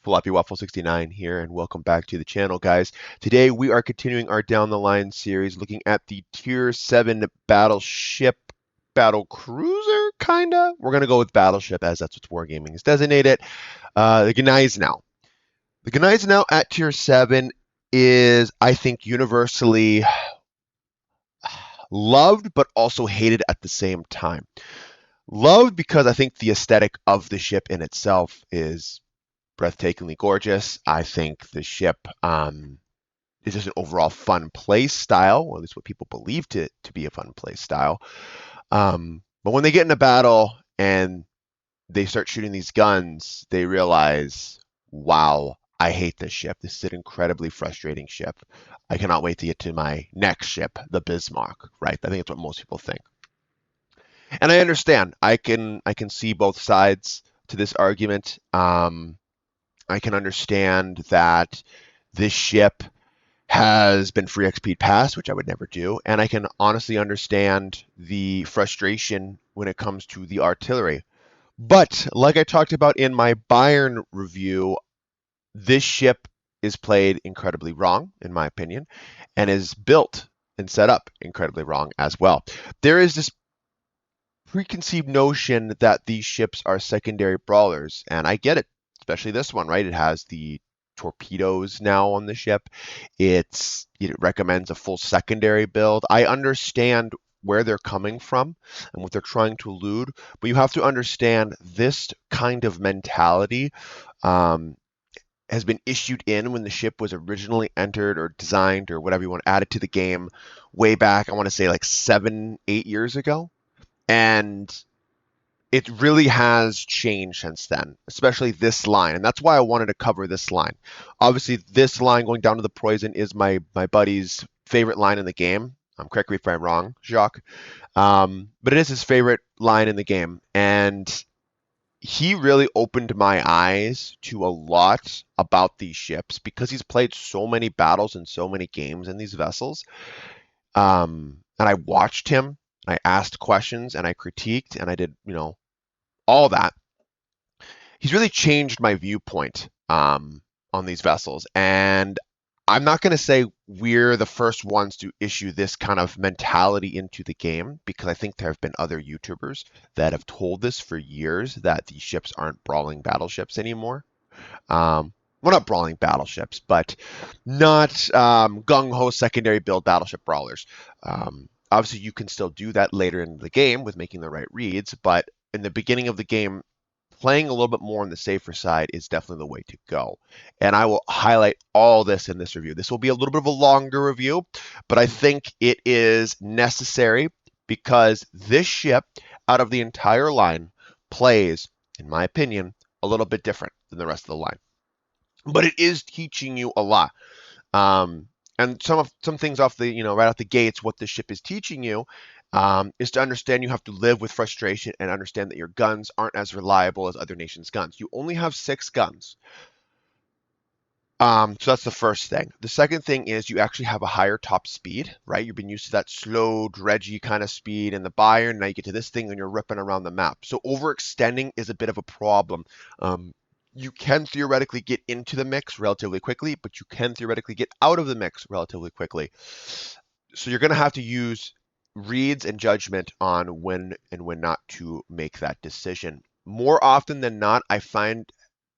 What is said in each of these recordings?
Floppy Waffle 69 here, and welcome back to the channel, guys. Today we are continuing our Down the Line series, looking at the Tier 7 battleship, battle cruiser, kinda. We're gonna go with battleship as that's what Wargaming is designated. The Gneisenau. The Gneisenau at Tier 7 is, I think, universally loved, but also hated at the same time. Loved because I think the aesthetic of the ship in itself is breathtakingly gorgeous. I think the ship is just an overall fun play style, or at least what people believe to be a fun play style. But when they get in a battle and they start shooting these guns, they realize, wow, I hate this ship. This is an incredibly frustrating ship. I cannot wait to get to my next ship, the Bismarck, right? I think that's what most people think. And I understand. I can see both sides to this argument. I can understand that this ship has been free XP'd past, which I would never do, and I can honestly understand the frustration when it comes to the artillery. But like I talked about in my Bayern review, this ship is played incredibly wrong, in my opinion, and is built and set up incredibly wrong as well. There is this preconceived notion that these ships are secondary brawlers, and I get it, especially this one, right? It has the torpedoes now on the ship. It recommends a full secondary build. I understand where they're coming from and what they're trying to elude, but you have to understand this kind of mentality has been issued in when the ship was originally entered or designed or whatever you want added to the game way back, I want to say like 7-8 years ago. And it really has changed since then, especially this line. And that's why I wanted to cover this line. Obviously, this line going down to the poison is my buddy's favorite line in the game. Correct me if I'm wrong, Jacques. But it is his favorite line in the game. And he really opened my eyes to a lot about these ships because he's played so many battles and so many games in these vessels. And I watched him. I asked questions and I critiqued and I did, all that. He's really changed my viewpoint on these vessels. And I'm not going to say we're the first ones to issue this kind of mentality into the game because I think there have been other YouTubers that have told this for years that these ships aren't brawling battleships anymore. Well, not brawling battleships, but not gung-ho secondary build battleship brawlers. Obviously, you can still do that later in the game with making the right reads, but in the beginning of the game, playing a little bit more on the safer side is definitely the way to go. And I will highlight all this in this review. This will be a little bit of a longer review, but I think it is necessary because this ship, out of the entire line, plays, in my opinion, a little bit different than the rest of the line. But it is teaching you a lot. And some things off the, right out the gates, what this ship is teaching you is to understand you have to live with frustration and understand that your guns aren't as reliable as other nations' guns. You only have 6 guns. So that's the first thing. The second thing is you actually have a higher top speed, right? You've been used to that slow, dredgy kind of speed in the Bayern. Now you get to this thing and you're ripping around the map. So overextending is a bit of a problem. You can theoretically get into the mix relatively quickly, but you can theoretically get out of the mix relatively quickly. So you're going to have to use reads and judgment on when and when not to make that decision. More often than not, I find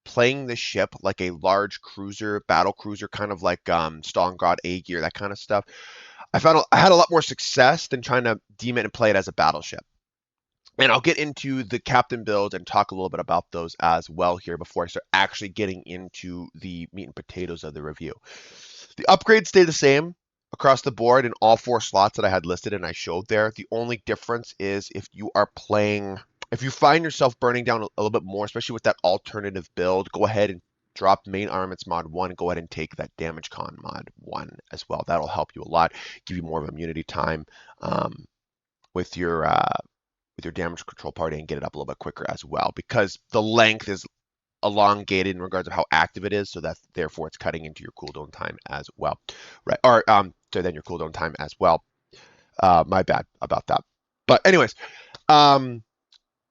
playing the ship like a large cruiser, battle cruiser, kind of like Stalingrad A-Gear, that kind of stuff. I had a lot more success than trying to deem it and play it as a battleship. And I'll get into the captain builds and talk a little bit about those as well here before I start actually getting into the meat and potatoes of the review. The upgrades stay the same across the board in all 4 slots that I had listed and I showed there. The only difference is if you find yourself burning down a little bit more, especially with that alternative build, go ahead and drop main armaments mod 1 and go ahead and take that damage con mod 1 as well. That'll help you a lot, give you more of immunity time with your damage control party and get it up a little bit quicker as well, because the length is elongated in regards of how active it is, so that therefore it's cutting into your cooldown time as well, right? Or so then your cooldown time as well. My bad about that. But anyways, I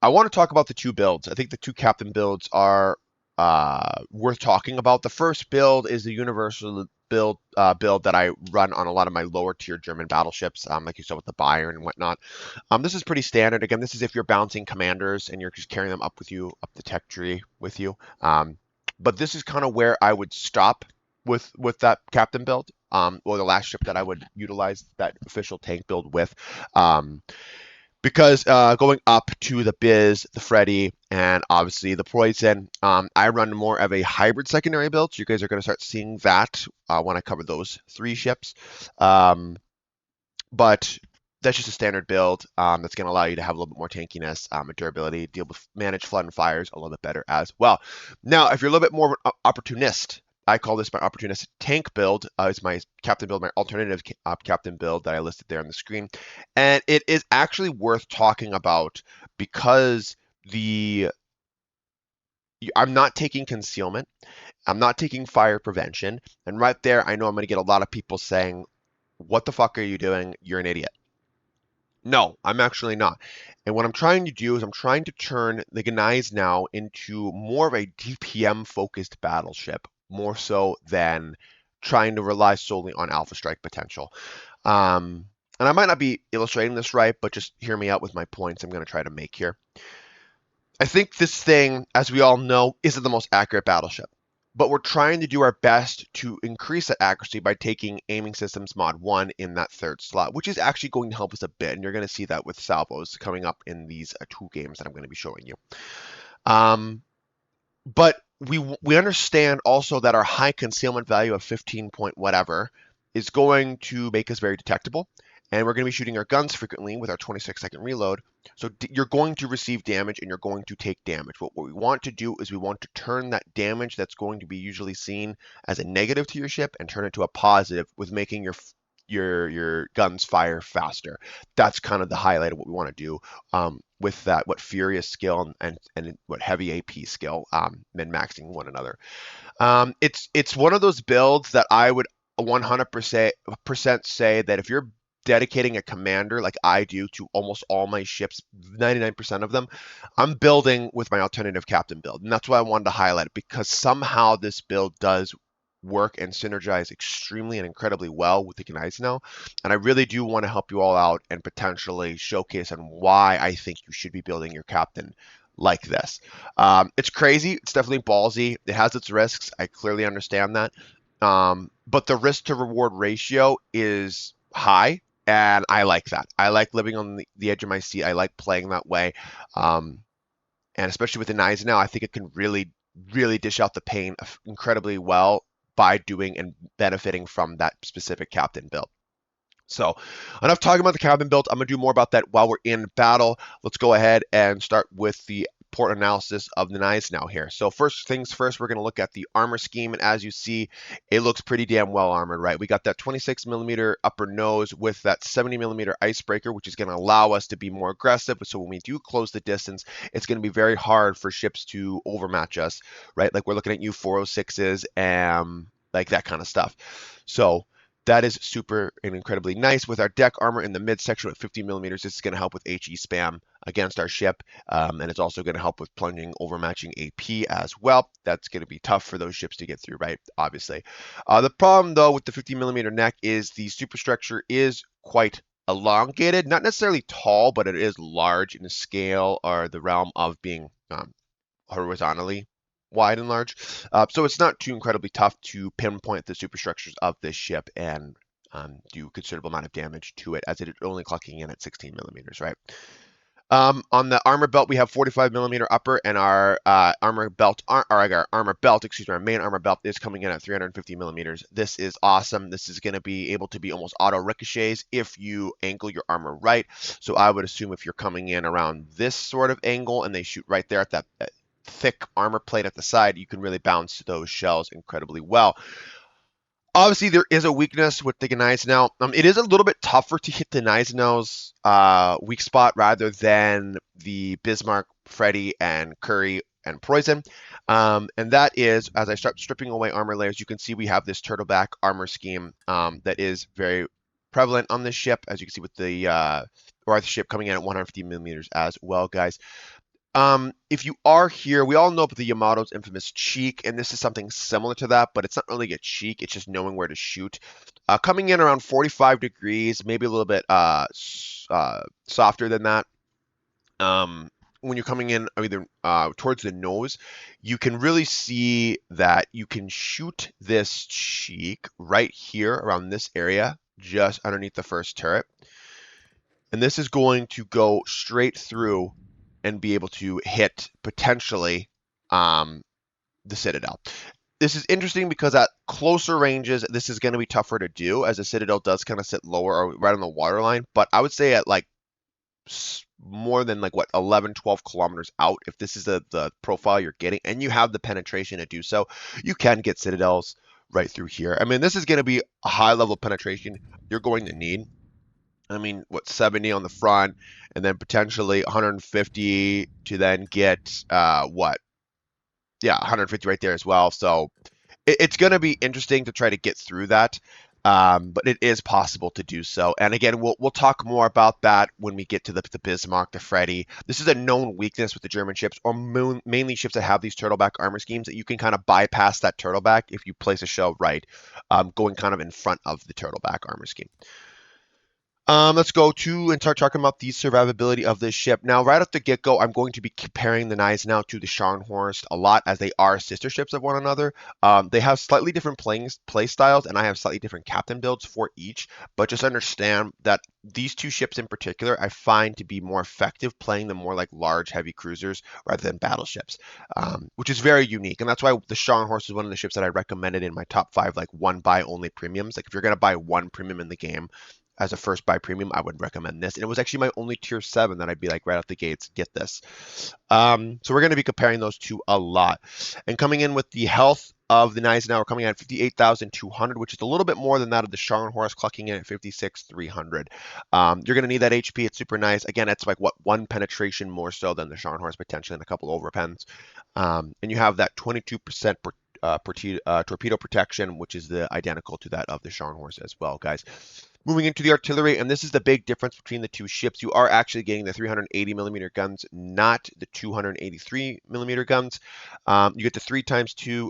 want to talk about the 2 builds. I think the 2 captain builds are worth talking about. The first build is the universal build that I run on a lot of my lower tier German battleships, like you saw with the Bayern and whatnot. This is pretty standard. Again, this is if you're bouncing commanders and you're just carrying them up with you, up the tech tree with you. But this is kind of where I would stop with that captain build, or the last ship that I would utilize that official tank build with. Because going up to the Biz, the Freddy, and obviously the Poison, I run more of a hybrid secondary build. So you guys are going to start seeing that when I cover those 3 ships. But that's just a standard build that's going to allow you to have a little bit more tankiness, and durability, manage flood and fires a little bit better as well. Now, if you're a little bit more of an opportunist, I call this my opportunistic tank build. It's my captain build, my alternative captain build that I listed there on the screen. And it is actually worth talking about because I'm not taking concealment. I'm not taking fire prevention. And right there, I know I'm going to get a lot of people saying, what the fuck are you doing? You're an idiot. No, I'm actually not. And what I'm trying to do is I'm trying to turn the Gneisenau into more of a DPM focused battleship, more so than trying to rely solely on Alpha Strike potential. And I might not be illustrating this right, but just hear me out with my points I'm going to try to make here. I think this thing, as we all know, isn't the most accurate battleship, but we're trying to do our best to increase that accuracy by taking aiming systems mod 1 in that 3rd slot, which is actually going to help us a bit, and you're going to see that with salvos coming up in these 2 games that I'm going to be showing you. But we understand also that our high concealment value of 15 point whatever is going to make us very detectable, and we're going to be shooting our guns frequently with our 26-second reload. So you're going to receive damage and you're going to take damage. What we want to do is we want to turn that damage that's going to be usually seen as a negative to your ship and turn it to a positive with making your guns fire faster. That's kind of the highlight of what we want to do with that, what Furious skill and what heavy AP skill, min-maxing one another. It's one of those builds that I would 100% say that if you're dedicating a commander like I do to almost all my ships, 99% of them, I'm building with my alternative captain build. And that's why I wanted to highlight it, because somehow this build does work and synergize extremely and incredibly well with the Gneisenau. And I really do want to help you all out and potentially showcase on why I think you should be building your captain like this. It's crazy. It's definitely ballsy. It has its risks. I clearly understand that. But the risk to reward ratio is high, and I like that. I like living on the edge of my seat. I like playing that way. And especially with the Gneisenau, I think it can really, really dish out the pain incredibly well by doing and benefiting from that specific captain build. So enough talking about the cabin build. I'm going to do more about that while we're in battle. Let's go ahead and start with the port analysis of the Gneisenau here. So first things first, we're going to look at the armor scheme. And as you see, it looks pretty damn well armored, right? We got that 26 millimeter upper nose with that 70 millimeter icebreaker, which is going to allow us to be more aggressive. So when we do close the distance, it's going to be very hard for ships to overmatch us, right? Like we're looking at U406s and like that kind of stuff. So that is super and incredibly nice. With our deck armor in the midsection at 50 millimeters, this is going to help with HE spam against our ship, and it's also going to help with plunging, overmatching AP as well. That's going to be tough for those ships to get through, right? Obviously. The problem, though, with the 50 millimeter neck is the superstructure is quite elongated, not necessarily tall, but it is large in the scale or the realm of being horizontally wide and large. So it's not too incredibly tough to pinpoint the superstructures of this ship and do a considerable amount of damage to it, as it is only clocking in at 16 millimeters, right? On the armor belt, we have 45 millimeter upper, and our armor belt, our main armor belt is coming in at 350 millimeters. This is awesome. This is going to be able to be almost auto ricochets if you angle your armor right. So I would assume if you're coming in around this sort of angle and they shoot right there at that thick armor plate at the side, you can really bounce those shells incredibly well. Obviously, there is a weakness with the Gneisenau. It is a little bit tougher to hit the Gneisenau's weak spot rather than the Bismarck, Freddy, and Curry and Poison. And that is, as I start stripping away armor layers, you can see we have this turtleback armor scheme that is very prevalent on this ship, as you can see with the ship coming in at 150 millimeters as well, guys. If you are here, we all know about the Yamato's infamous cheek, and this is something similar to that, but it's not really a cheek, it's just knowing where to shoot. Coming in around 45 degrees, maybe a little bit softer than that. When you're coming in either towards the nose, you can really see that you can shoot this cheek right here around this area, just underneath the first turret. And this is going to go straight through and be able to hit potentially um, the Citadel. This is interesting because at closer ranges, this is going to be tougher to do as the Citadel does kind of sit lower or right on the waterline. But I would say at like more than like what 11 12 kilometers out, if this is the profile you're getting and you have the penetration to do so, you can get Citadels right through here. I mean, this is going to be a high level penetration you're going to need. I mean, what, 70 on the front, and then potentially 150 to then get what? Yeah, 150 right there as well. So it's going to be interesting to try to get through that, but it is possible to do so. And again, we'll talk more about that when we get to the Bismarck, the Freddy. This is a known weakness with the German ships, or mainly ships that have these turtleback armor schemes, that you can kind of bypass that turtleback if you place a shell right, going kind of in front of the turtleback armor scheme. Let's go to and start talking about the survivability of this ship. Now, right off the get-go, I'm going to be comparing the Gneisenau to the Scharnhorst a lot, as they are sister ships of one another. They have slightly different play styles, and I have slightly different captain builds for each. But just understand that these two ships in particular, I find to be more effective playing them more like large, heavy cruisers rather than battleships, which is very unique. And that's why the Scharnhorst is one of the ships that I recommended in my top 5, like one buy only premiums. Like if you're going to buy one premium in the game, as a first buy premium, I would recommend this. And it was actually my only tier 7 that I'd be like right out the gates, get this. So we're going to be comparing those two a lot. And coming in with the health of the Gneisenau, we're coming in at 58,200, which is a little bit more than that of the Scharnhorst, clocking in at 56,300. You're going to need that HP. It's super nice. Again, it's like, what, one penetration more so than the Scharnhorst, potentially, and a couple overpens. And you have that 22% torpedo protection, which is the identical to that of the Scharnhorst as well, guys. Moving into the artillery, and this is the big difference between the two ships. You are actually getting the 380 millimeter guns, not the 283 millimeter guns. You get the 3x2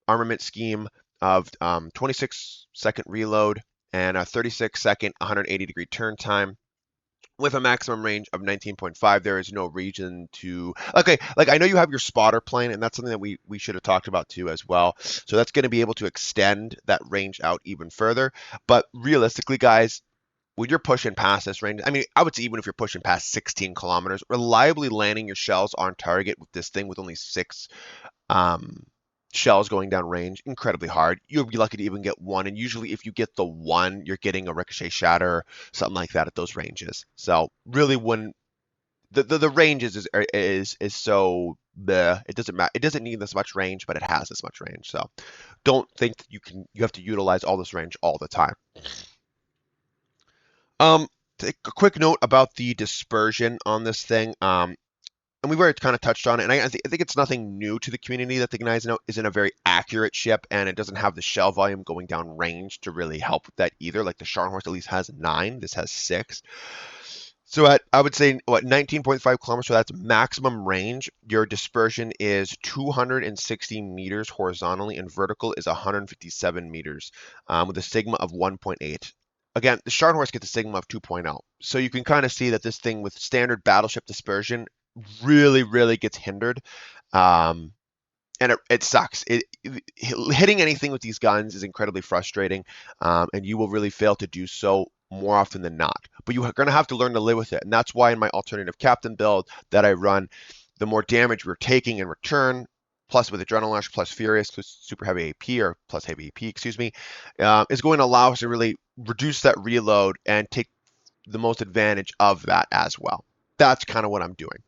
armament scheme of 26-second reload and a 36-second 180-degree turn time, with a maximum range of 19.5. There is no reason to, okay, like I know you have your spotter plane, and that's something that we should have talked about too as well. So that's going to be able to extend that range out even further. But realistically, guys, when you're pushing past this range, I mean, I would say even if you're pushing past 16 kilometers, reliably landing your shells on target with this thing with only 6 um, shells going down range, incredibly hard. You'll be lucky to even get one, and usually if you get the one, you're getting a ricochet shatter, something like that at those ranges. So really, when the ranges is so it doesn't matter. It doesn't need this much range, but it has this much range. So don't think that you have to utilize all this range all the time. Take a quick note about the dispersion on this thing. And we've already kind of touched on it, and I think it's nothing new to the community that the Gneisenau isn't a very accurate ship, and it doesn't have the shell volume going down range to really help with that either. Like the Scharnhorst at least has 9, this has 6. So at, I would say, what, 19.5 kilometers, so that's maximum range. Your dispersion is 260 meters horizontally, and vertical is 157 meters, with a sigma of 1.8. Again, the Scharnhorst gets a sigma of 2.0. So you can kind of see that this thing with standard battleship dispersion really gets hindered. And it sucks. Hitting anything with these guns is incredibly frustrating, and you will really fail to do so more often than not. But you're going to have to learn to live with it, and that's why in my alternative captain build that I run, the more damage we're taking in return, plus with Adrenaline Rush, plus Furious, plus Super Heavy AP, or plus Heavy AP, excuse me, is going to allow us to really reduce that reload and take the most advantage of that as well. That's kind of what I'm doing.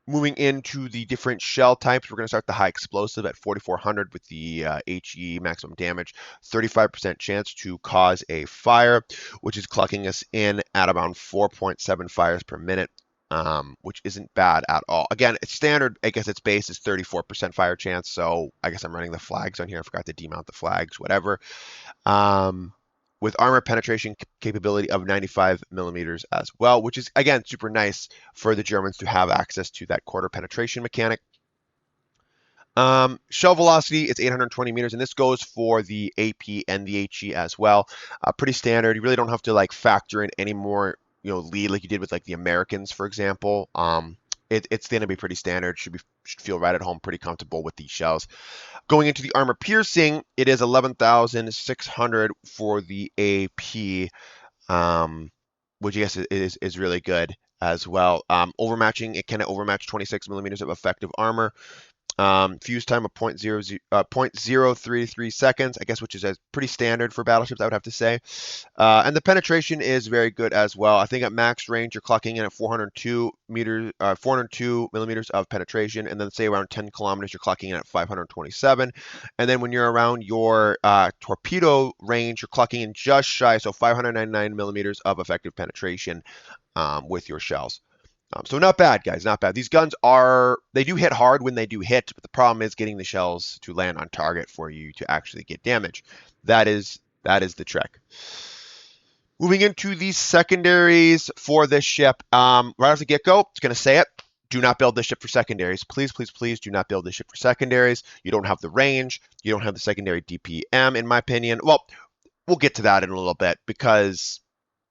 Moving into the different shell types, we're going to start the high explosive at 4,400 with the HE maximum damage, 35% chance to cause a fire, which is clocking us in at around 4.7 fires per minute, which isn't bad at all. Again, it's standard. I guess its base is 34% fire chance, so I guess I'm running the flags on here. I forgot to demount the flags, whatever. with armor penetration capability of 95 millimeters as well, which is, again, super nice for the Germans to have access to that quarter penetration mechanic. Shell velocity is 820 meters, and this goes for the AP and the HE as well. Pretty standard. You really don't have to like factor in any more, lead like you did with like the Americans, for example. It's going to be pretty standard. Should feel right at home, pretty comfortable with these shells. Going into the armor piercing, it is 11,600 for the AP, which I guess is really good as well. Overmatching, it can overmatch 26 millimeters of effective armor. Fuse time of 0.033 seconds, I guess, which is pretty standard for battleships, I would have to say. And the penetration is very good as well. I think at max range, you're clocking in at 402 millimeters of penetration, and then say around 10 kilometers, you're clocking in at 527. And then when you're around your torpedo range, you're clocking in just shy, so 599 millimeters of effective penetration with your shells. So not bad, guys, not bad. These guns they do hit hard when they do hit, but the problem is getting the shells to land on target for you to actually get damage. That is the trick. Moving into the secondaries for this ship. Right off the get-go, it's going to say it. Do not build this ship for secondaries. Please, please, please do not build this ship for secondaries. You don't have the range. You don't have the secondary DPM, in my opinion. Well, we'll get to that in a little bit because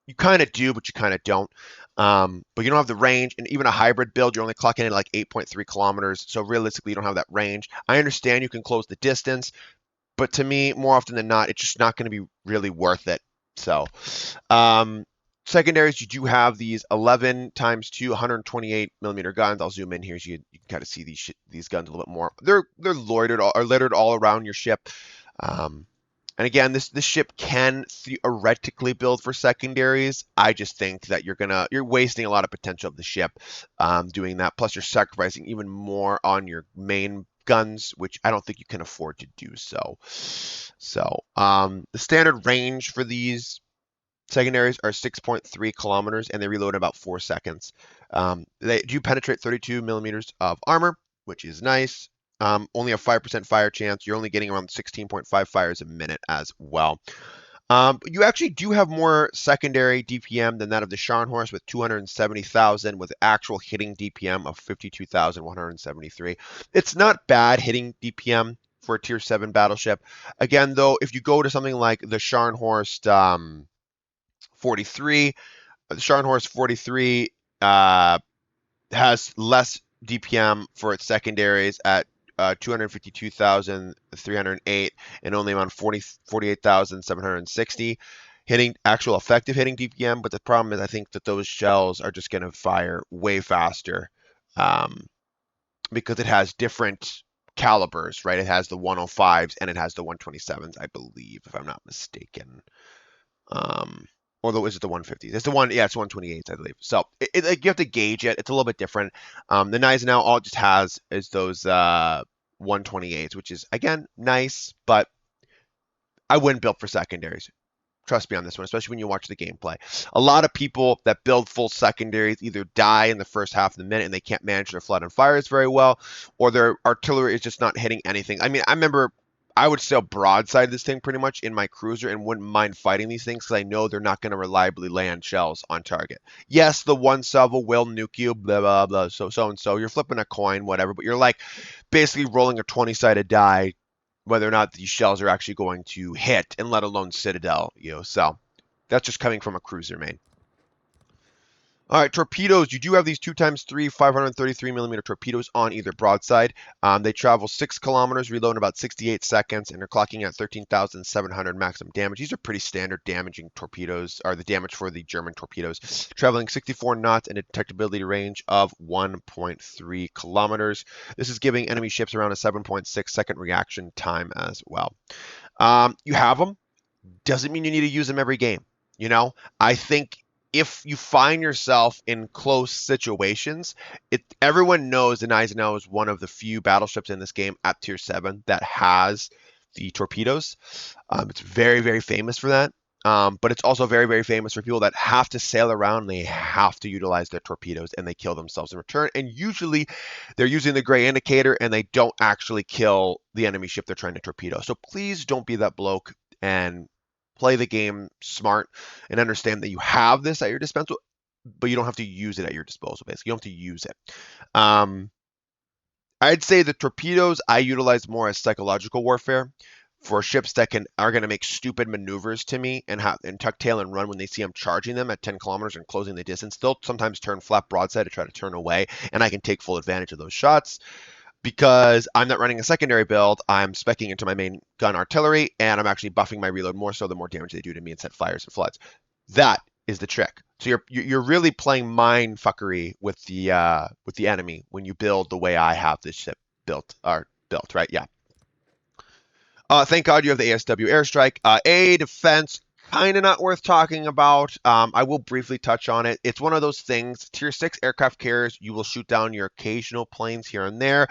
you kind of do, but you kind of don't. But you don't have the range, and even a hybrid build, you're only clocking in at like 8.3 kilometers. So realistically, you don't have that range. I understand you can close the distance, but to me, more often than not, it's just not going to be really worth it. So, secondaries, you do have these 11 times 2, 128 millimeter guns. I'll zoom in here so you can kind of see these guns a little bit more. They're littered all around your ship. And again, this ship can theoretically build for secondaries. I just think that you're wasting a lot of potential of the ship doing that. Plus, you're sacrificing even more on your main guns, which I don't think you can afford to do so. So the standard range for these secondaries are 6.3 kilometers, and they reload in about 4 seconds. They do penetrate 32 millimeters of armor, which is nice. Only a 5% fire chance. You're only getting around 16.5 fires a minute as well. But you actually do have more secondary DPM than that of the Scharnhorst with 270,000 with actual hitting DPM of 52,173. It's not bad hitting DPM for a Tier 7 battleship. Again, though, if you go to something like the Scharnhorst 43, the Scharnhorst 43 has less DPM for its secondaries at 252,308 and only around 48,760 hitting actual effective hitting DPM. But the problem is I think that those shells are just going to fire way faster because it has different calibers, right? It has the 105s and it has the 127s, I believe, if I'm not mistaken. Or is it the 150s? It's the 128s, I believe. So you have to gauge it. It's a little bit different. The Gneisenau all it just has is those 128s, which is again nice, but I wouldn't build for secondaries. Trust me on this one, especially when you watch the gameplay. A lot of people that build full secondaries either die in the first half of the minute and they can't manage their flood and fires very well, or their artillery is just not hitting anything. I mean, I remember I would still broadside this thing pretty much in my cruiser and wouldn't mind fighting these things because I know they're not going to reliably land shells on target. Yes, the one salvo will nuke you, blah, blah, blah, so and so. You're flipping a coin, whatever, but you're like basically rolling a 20-sided die whether or not these shells are actually going to hit, and let alone Citadel, So that's just coming from a cruiser main. All right, torpedoes. You do have these 2x3 533 millimeter torpedoes on either broadside. They travel 6 kilometers, reload in about 68 seconds, and they're clocking at 13,700 maximum damage. These are pretty standard damaging torpedoes, or the damage for the German torpedoes. Traveling 64 knots and a detectability range of 1.3 kilometers. This is giving enemy ships around a 7.6 second reaction time as well. You have them. Doesn't mean you need to use them every game. I think if you find yourself in close situations, everyone knows the Gneisenau is one of the few battleships in this game at Tier 7 that has the torpedoes. It's very, very famous for that. But it's also very, very famous for people that have to sail around and they have to utilize their torpedoes and they kill themselves in return. And usually they're using the gray indicator and they don't actually kill the enemy ship they're trying to torpedo. So please don't be that bloke and play the game smart and understand that you have this at your disposal, but you don't have to use it at your disposal. Basically, you don't have to use it. Um, I'd say the torpedoes I utilize more as psychological warfare for ships that are going to make stupid maneuvers to me and tuck tail and run when they see I'm charging them at 10 kilometers and closing the distance. They'll sometimes turn flat broadside to try to turn away, and I can take full advantage of those shots because I'm not running a secondary build. I'm speccing into my main gun artillery, and I'm actually buffing my reload more so the more damage they do to me and set fires and floods. That is the trick. So you're really playing mind fuckery with the enemy when you build the way I have this ship built, right? Yeah. Thank God you have the ASW airstrike. A defense, kind of not worth talking about. I will briefly touch on it. It's one of those things. Tier 6 aircraft carriers, you will shoot down your occasional planes here and there.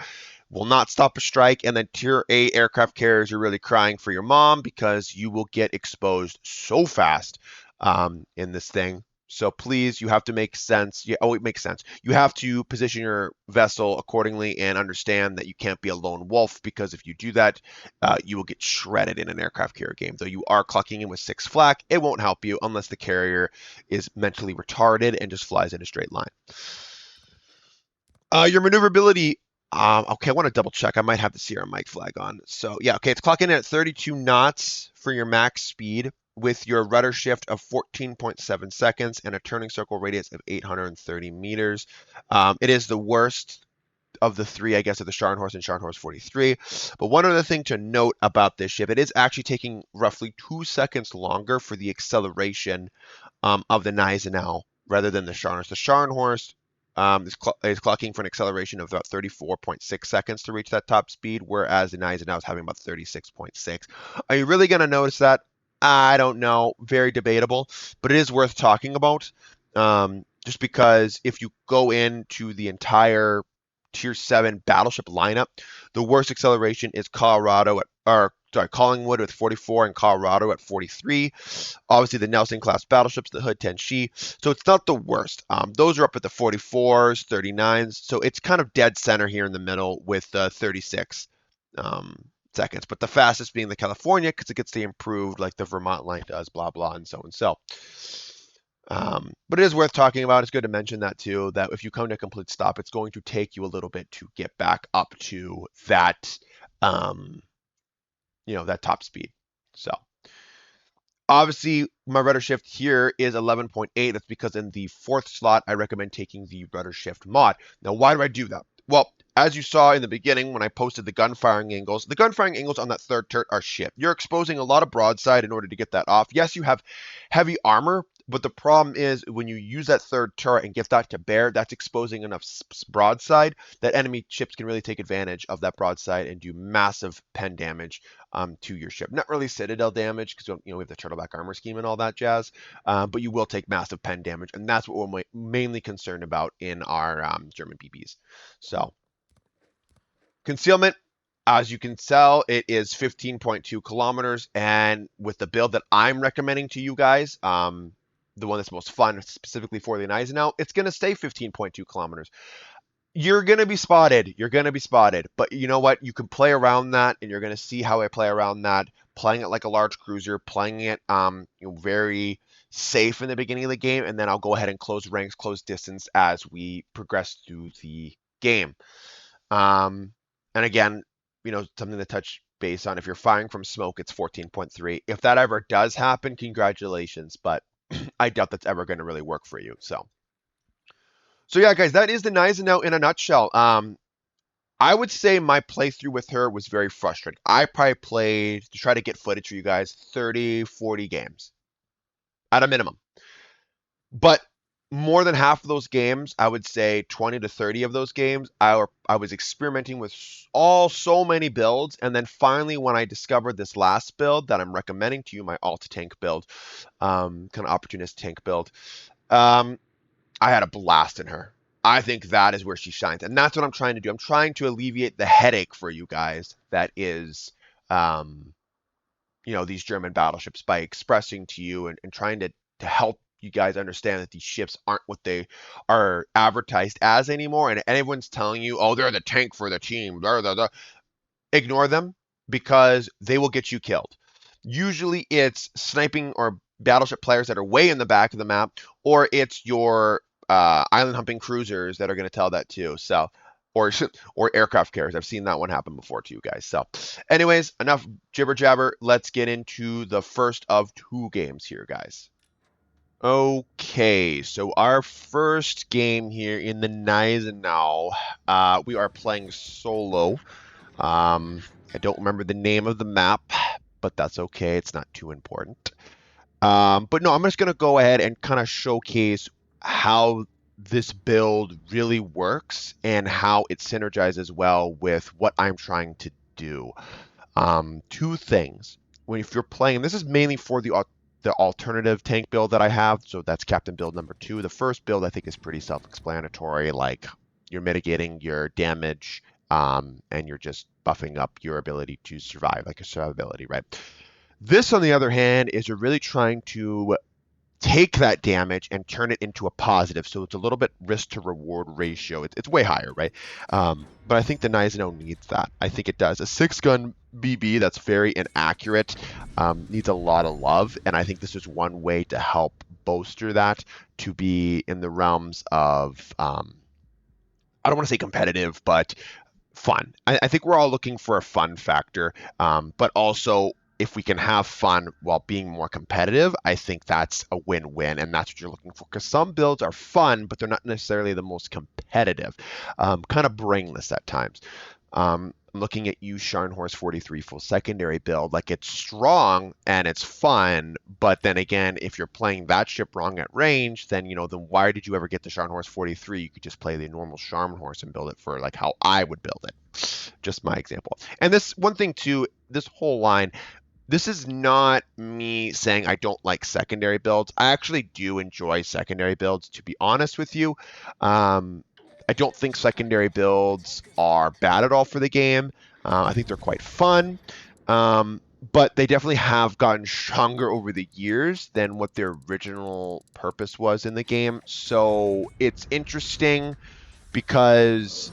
Will not stop a strike. And then Tier A aircraft carriers, you're really crying for your mom because you will get exposed so fast in this thing. So please, you have to make sense. Yeah, oh, it makes sense. You have to position your vessel accordingly and understand that you can't be a lone wolf because if you do that, you will get shredded in an aircraft carrier game. Though you are clocking in with 6 flak, it won't help you unless the carrier is mentally retarded and just flies in a straight line. Your maneuverability. Okay, I want to double check. I might have the Sierra mic flag on. So yeah, okay, it's clocking in at 32 knots for your max speed with your rudder shift of 14.7 seconds and a turning circle radius of 830 meters. It is the worst of the three, I guess, of the Scharnhorst and Scharnhorst 43. But one other thing to note about this ship, it is actually taking roughly 2 seconds longer for the acceleration of the Gneisenau rather than the Scharnhorst. The Scharnhorst is clocking for an acceleration of about 34.6 seconds to reach that top speed, whereas the Gneisenau is having about 36.6. Are you really going to notice that? I don't know. Very debatable, but it is worth talking about. Just because if you go into the entire Tier 7 battleship lineup, the worst acceleration is Collingwood with 44 and Colorado at 43. Obviously, the Nelson class battleships, the Hood 10 She. So it's not the worst. Those are up at the 44s, 39s. So it's kind of dead center here in the middle with 36 seconds. But the fastest being the California because it gets the improved like the Vermont line does, blah, blah, and so and so. But it is worth talking about. It's good to mention that too, that if you come to a complete stop, it's going to take you a little bit to get back up to that, that top speed. So obviously my rudder shift here is 11.8. That's because in the 4th slot, I recommend taking the rudder shift mod. Now, why do I do that? Well, as you saw in the beginning when I posted the gun firing angles on that 3rd turret are shit. You're exposing a lot of broadside in order to get that off. Yes, you have heavy armor, but the problem is when you use that 3rd turret and get that to bear, that's exposing enough broadside that enemy ships can really take advantage of that broadside and do massive pen damage to your ship. Not really citadel damage because we have the turtleback armor scheme and all that jazz, but you will take massive pen damage, and that's what we're mainly concerned about in our German BBs. So concealment, as you can tell, it is 15.2 kilometers, and with the build that I'm recommending to you guys, the one that's most fun specifically for the Gneisenau, it's going to stay 15.2 kilometers. You're going to be spotted. But you know what? You can play around that, and you're going to see how I play around that, playing it like a large cruiser, playing it very safe in the beginning of the game, and then I'll go ahead and close ranks, close distance as we progress through the game. And again, something to touch base on, if you're firing from smoke, it's 14.3. If that ever does happen, congratulations, but I doubt that's ever going to really work for you. So yeah, guys, that is the Gneisenau in a nutshell. I would say my playthrough with her was very frustrating. I probably played, to try to get footage for you guys, 30, 40 games at a minimum. But more than half of those games, I would say 20 to 30 of those games, I was experimenting with so many builds. And then finally, when I discovered this last build that I'm recommending to you, my alt tank build, kind of opportunist tank build, I had a blast in her. I think that is where she shines. And that's what I'm trying to do. I'm trying to alleviate the headache for you guys that is, these German battleships by expressing to you and trying to help you guys understand that these ships aren't what they are advertised as anymore. And everyone's telling you, oh, they're the tank for the team. Ignore them because they will get you killed. Usually it's sniping or battleship players that are way in the back of the map, or it's your island humping cruisers that are going to tell that too. So, or or aircraft carriers. I've seen that one happen before to you guys. So, anyways, enough jibber jabber. Let's get into the first of two games here, guys. Okay, so our first game here in the Gneisenau, we are playing solo. I don't remember the name of the map, but that's okay. It's not too important. But no, I'm just going to go ahead and kind of showcase how this build really works and how it synergizes well with what I'm trying to do. Two things. If you're playing, this is mainly for the alternative tank build that I have. So that's Captain build number 2. The first build I think is pretty self-explanatory. Like you're mitigating your damage, and you're just buffing up your ability to survive, like a survivability, right? This, on the other hand, is you're really trying to take that damage and turn it into a positive. So it's a little bit risk to reward ratio. It's way higher, right? But I think the Gneisenau needs that. I think it does. A 6-gun BB that's very inaccurate needs a lot of love. And I think this is one way to help bolster that to be in the realms of, I don't want to say competitive, but fun. I think we're all looking for a fun factor, but also if we can have fun while being more competitive, I think that's a win-win, and that's what you're looking for. Because some builds are fun, but they're not necessarily the most competitive, kind of brainless at times. I'm looking at you, Scharnhorst 43 full secondary build. Like, it's strong and it's fun, but then again, if you're playing that ship wrong at range, then then why did you ever get the Scharnhorst 43? You could just play the normal Scharnhorst and build it for like how I would build it. Just my example. And this one thing too, this whole line. This is not me saying I don't like secondary builds. I actually do enjoy secondary builds, to be honest with you. I don't think secondary builds are bad at all for the game. I think they're quite fun. But they definitely have gotten stronger over the years than what their original purpose was in the game. So it's interesting because,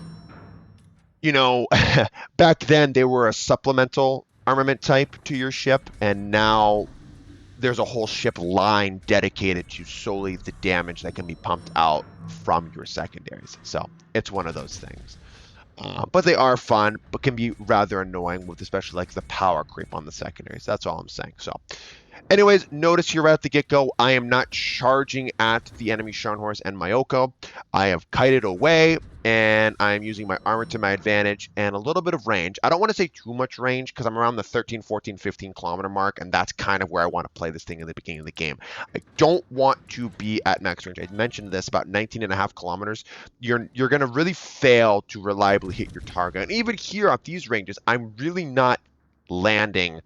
back then they were a supplemental armament type to your ship, and now there's a whole ship line dedicated to solely the damage that can be pumped out from your secondaries. So it's one of those things. But they are fun, but can be rather annoying with especially like the power creep on the secondaries. That's all I'm saying. So anyways, notice here right at the get-go, I am not charging at the enemy Scharnhorst and Myoko. I have kited away, and I'm using my armor to my advantage and a little bit of range. I don't want to say too much range because I'm around the 13, 14, 15 kilometer mark, and that's kind of where I want to play this thing in the beginning of the game. I don't want to be at max range. I mentioned this, about 19 and a half kilometers. You're going to really fail to reliably hit your target. And even here at these ranges, I'm really not landing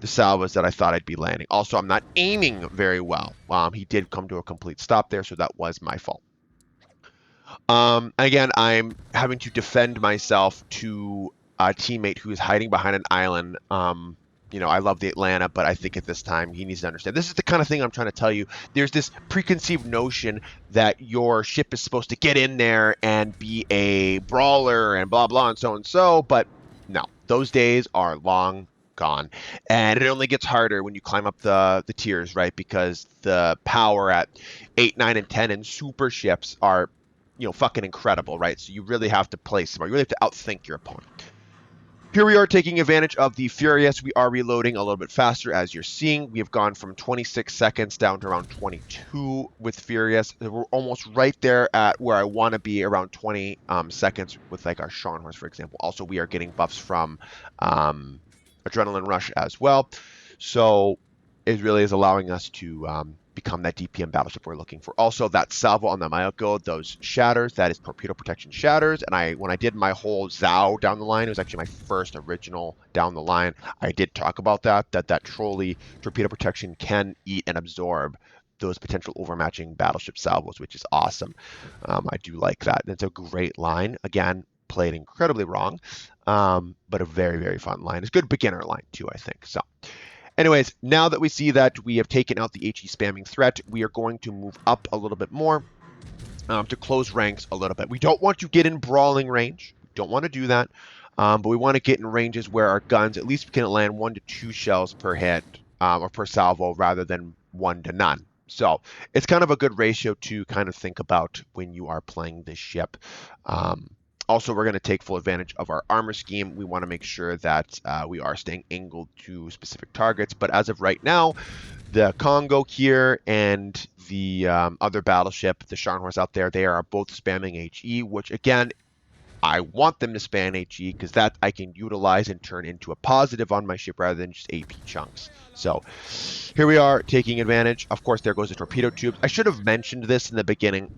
the salvos that I thought I'd be landing. Also, I'm not aiming very well. He did come to a complete stop there, so that was my fault. Again, I'm having to defend myself to a teammate who is hiding behind an island. I love the Atlanta, but I think at this time he needs to understand. This is the kind of thing I'm trying to tell you. There's this preconceived notion that your ship is supposed to get in there and be a brawler and blah, blah, and so, but no, those days are long gone. And it only gets harder when you climb up the tiers, right? Because the power at 8, 9, and 10 and super ships are, fucking incredible, right? So you really have to play smart. You really have to outthink your opponent. Here we are taking advantage of the Furious. We are reloading a little bit faster, as you're seeing. We have gone from 26 seconds down to around 22 with Furious. We're almost right there at where I want to be, around 20 seconds with like our Scharnhorst, for example. Also, we are getting buffs from Adrenaline Rush as well. So it really is allowing us to become that DPM battleship we're looking for. Also, that salvo on the Myoko, those shatters, that is torpedo protection shatters. And when I did my whole Zao down the line, it was actually my first original down the line. I did talk about that trolley torpedo protection can eat and absorb those potential overmatching battleship salvos, which is awesome. I do like that. It's a great line. Again, played incredibly wrong, but a very, very fun line. It's a good beginner line too, I think. So anyways, now that we see that we have taken out the HE spamming threat, we are going to move up a little bit more to close ranks a little bit. We don't want to get in brawling range. We don't want to do that, but we want to get in ranges where our guns, at least we can land 1 to 2 shells per hit or per salvo rather than 1 to none. So it's kind of a good ratio to kind of think about when you are playing this ship. Also, we're going to take full advantage of our armor scheme. We want to make sure that we are staying angled to specific targets. But as of right now, the Congo here and the other battleship, the Scharnhorst out there, they are both spamming HE, which again, I want them to spam HE because that I can utilize and turn into a positive on my ship rather than just AP chunks. So here we are taking advantage. Of course, there goes the torpedo tubes. I should have mentioned this in the beginning.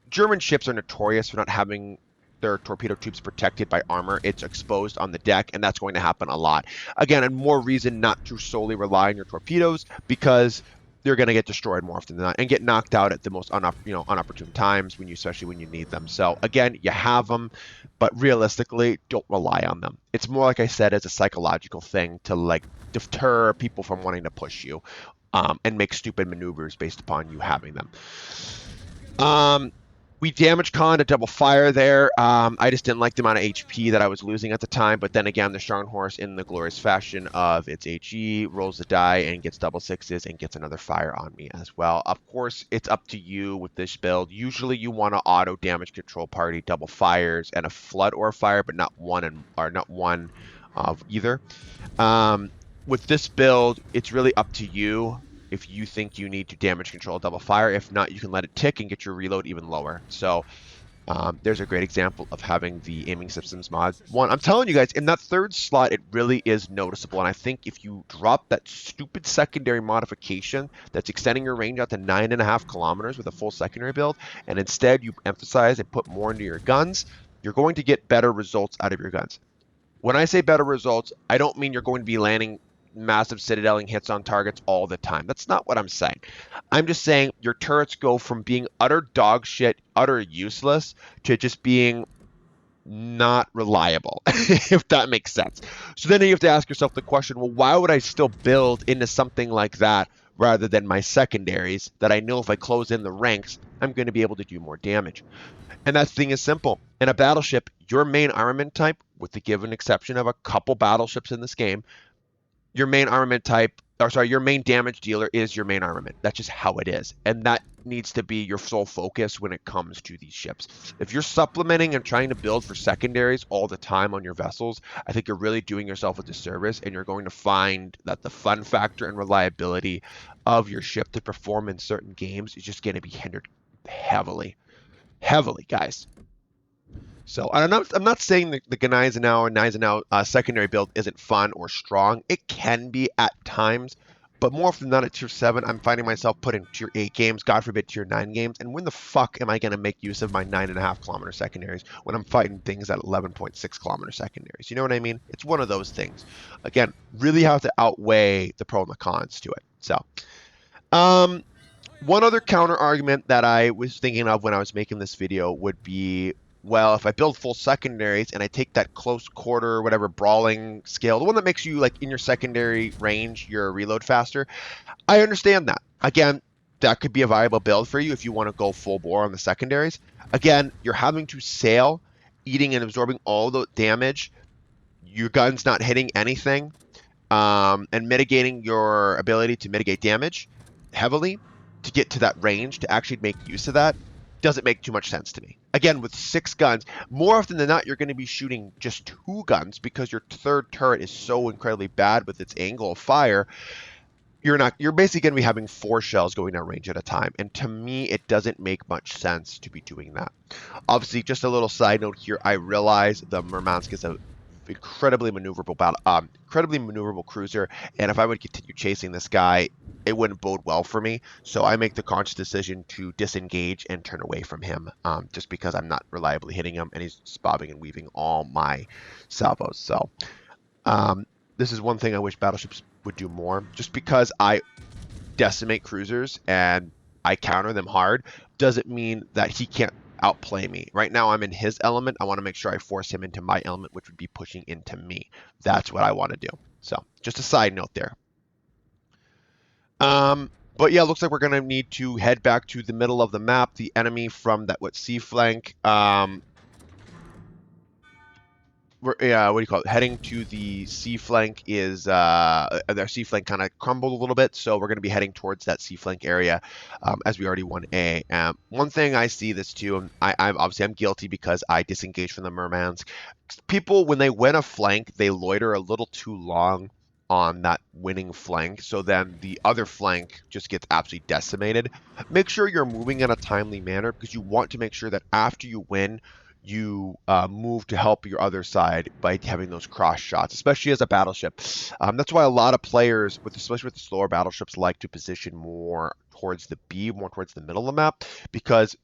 German ships are notorious for not having their torpedo tubes protected by armor. It's exposed on the deck, and that's going to happen a lot. Again, and more reason not to solely rely on your torpedoes because they're going to get destroyed more often than not and get knocked out at the most unopportune times especially when you need them. So again, you have them, but realistically, don't rely on them. It's more like I said as a psychological thing to like deter people from wanting to push you and make stupid maneuvers based upon you having them. We damaged Khan to double fire there. I just didn't like the amount of HP that I was losing at the time. But then again, the Scharnhorst, in the glorious fashion of its HE, rolls the die and gets double sixes and gets another fire on me as well. Of course, it's up to you with this build. Usually, you want to auto damage control party double fires and a flood or a fire, but not one of either. With this build, it's really up to you. If you think you need to damage control double fire, if not, you can let it tick and get your reload even lower. So there's a great example of having the aiming systems mod. One, I'm telling you guys, in that third slot, it really is noticeable. And I think if you drop that stupid secondary modification that's extending your range out to 9.5 kilometers with a full secondary build, and instead you emphasize and put more into your guns, you're going to get better results out of your guns. When I say better results, I don't mean you're going to be landing massive citadeling hits on targets all the time. That's not what I'm saying. I'm just saying your turrets go from being utter dog shit, utter useless, to just being not reliable, if that makes sense. So then you have to ask yourself the question, well, why would I still build into something like that rather than my secondaries that I know if I close in the ranks, I'm going to be able to do more damage? And that thing is simple. In a battleship, your main armament type, with the given exception of a couple battleships in this game, your main armament type, your main damage dealer is your main armament. That's just how it is. And that needs to be your sole focus when it comes to these ships. If you're supplementing and trying to build for secondaries all the time on your vessels, I think you're really doing yourself a disservice, and you're going to find that the fun factor and reliability of your ship to perform in certain games is just going to be hindered heavily, guys. So I'm not saying the Gneisenau or Gneisenau secondary build isn't fun or strong. It can be at times, but more often than not at tier 7, I'm finding myself putting tier 8 games, God forbid tier 9 games. And when the fuck am I going to make use of my 9.5 kilometer secondaries when I'm fighting things at 11.6 kilometer secondaries? You know what I mean? It's one of those things. Again, really have to outweigh the pro and the cons to it. So, one other counter argument that I was thinking of when I was making this video would be, well, if I build full secondaries and I take that close quarter, whatever, brawling skill, the one that makes you, like, in your secondary range, your reload faster, I understand that. Again, that could be a viable build for you if you want to go full bore on the secondaries. Again, you're having to sail, eating and absorbing all the damage, your gun's not hitting anything, and mitigating your ability to mitigate damage heavily to get to that range to actually make use of that doesn't make too much sense to me. Again, with 6 guns, more often than not, you're going to be shooting just 2 guns because your third turret is so incredibly bad with its angle of fire. You're basically going to be having 4 shells going down range at a time. And to me, it doesn't make much sense to be doing that. Obviously, just a little side note here, I realize the Murmansk is a incredibly maneuverable cruiser, and if I would continue chasing this guy, it wouldn't bode well for me. So I make the conscious decision to disengage and turn away from him, just because I'm not reliably hitting him, and he's bobbing and weaving all my salvos. So this is one thing I wish battleships would do more. Just because I decimate cruisers and I counter them hard doesn't mean that he can't outplay me. Right now I'm in his element. I want to make sure I force him into my element, which would be pushing into me. That's what I want to do. So just a side note there. But yeah, looks like we're going to need to head back to the middle of the map. The enemy from that sea flank yeah, what do you call it? Heading to the C flank is their C flank kind of crumbled a little bit, so we're going to be heading towards that C flank area, as we already won A. One thing I see this too, and I'm obviously I'm guilty because I disengaged from the Mermans. People when they win a flank, they loiter a little too long on that winning flank, so then the other flank just gets absolutely decimated. Make sure you're moving in a timely manner because you want to make sure that after you win you move to help your other side by having those cross shots, especially as a battleship. That's why a lot of players, especially with the slower battleships, like to position more towards the B, more towards the middle of the map, because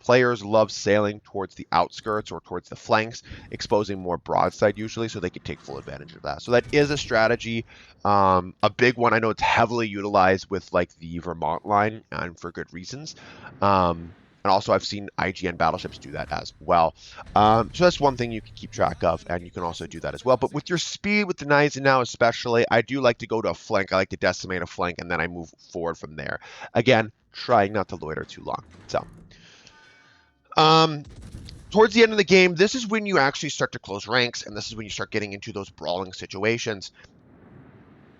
players love sailing towards the outskirts or towards the flanks, exposing more broadside usually, so they can take full advantage of that. So that is a strategy, a big one. I know it's heavily utilized with like the Vermont line, and for good reasons. And also, I've seen IGN battleships do that as well. So that's one thing you can keep track of, and you can also do that as well. But with your speed, with the Gneisenau especially, I do like to go to a flank. I like to decimate a flank, and then I move forward from there. Again, trying not to loiter too long. So, towards the end of the game, this is when you actually start to close ranks, and this is when you start getting into those brawling situations.